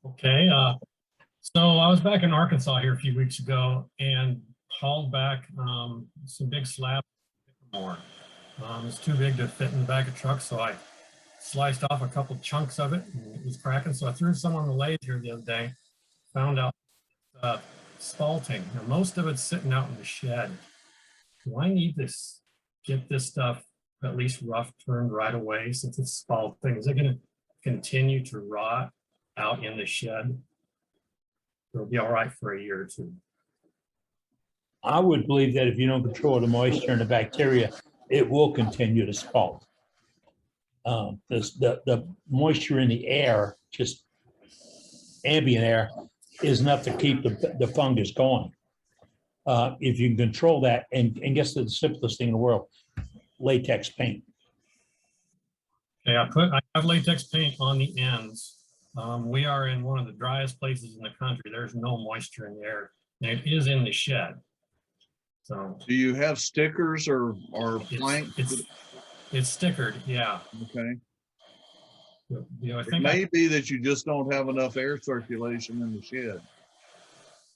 Okay, so I was back in Arkansas here a few weeks ago and hauled back some big slabs more. It's too big to fit in the back of truck, so I sliced off a couple chunks of it and it was cracking. So I threw some on the lathe here the other day, found out sphalting. Now most of it's sitting out in the shed. Do I need to get this stuff at least rough turned right away since it's sphalting? Is it going to continue to rot out in the shed? It'll be all right for a year or two. I would believe that if you don't control the moisture and the bacteria, it will continue to spalt. The moisture in the air, just ambient air, is enough to keep the fungus going. If you can control that, and guess the simplest thing in the world, latex paint. Okay, I have latex paint on the ends. We are in one of the driest places in the country. There's no moisture in the air, and it is in the shed. So do you have stickers or plank? It's stickered, yeah. Okay. I It think may be that you just don't have enough air circulation in the shed.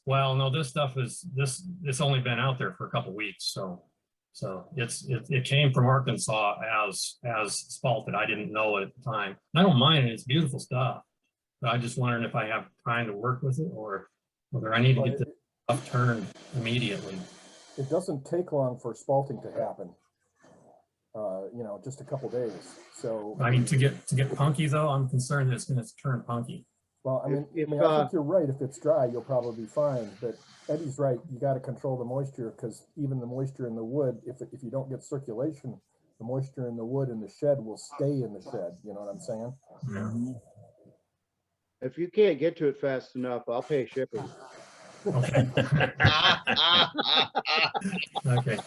well, no, this stuff it's only been out there for a couple weeks, so it came from Arkansas as sphalted. I didn't know it at the time. I don't mind it, it's beautiful stuff. But I just wondering if I have time to work with it or whether I need to get this stuff turned immediately. It doesn't take long for sphalting to happen. Just a couple days. So I mean, to get punky though, I'm concerned that it's going to turn punky. well, I think you're right. If it's dry, you'll probably be fine. But Eddie's right. You got to control the moisture because even the moisture in the wood, if you don't get circulation, the moisture in the wood in the shed will stay in the shed. You know what I'm saying? Yeah. If you can't get to it fast enough, I'll pay shipping. Okay. Okay.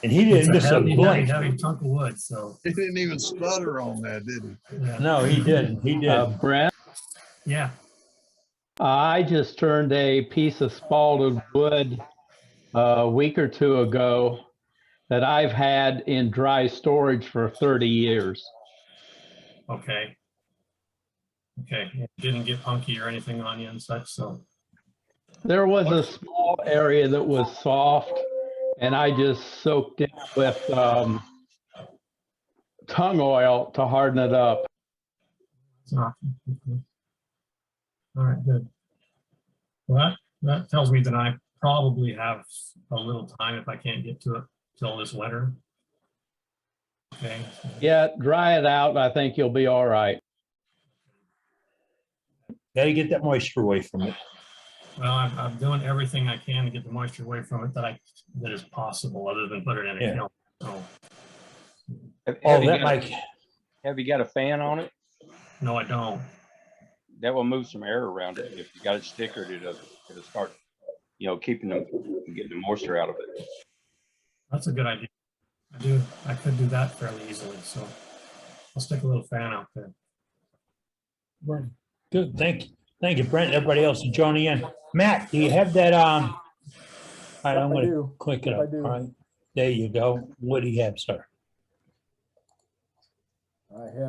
And he didn't miss a blink. Heavy chunk of wood, so. He didn't even stutter on that, did he? Yeah. No, he didn't. He did. Brent, Yeah. I just turned a piece of spalted wood a week or two ago that I've had in dry storage for 30 years. Okay. Okay. It didn't get punky or anything on you and such, so. There was a small area that was soft, and I just soaked it with tung oil to harden it up. All right, good. Well, that tells me that I probably have a little time if I can't get to it till this winter. Okay. Yeah, dry it out. I think you'll be all right. Got to get that moisture away from it. Well, I'm doing everything I can to get the moisture away from it that is possible, other than put it in a kiln. So, Have you got a fan on it? no, I don't. That will move some air around it. If you got it stickered, it'll start, getting the moisture out of it. That's a good idea. I could do that fairly easily. So I'll stick a little fan out there. Good. Thank you, Brent. Everybody else is joining in. Matt, do you have that? All right, I'm going to click it up. All right, there you go. What do you have, sir? I have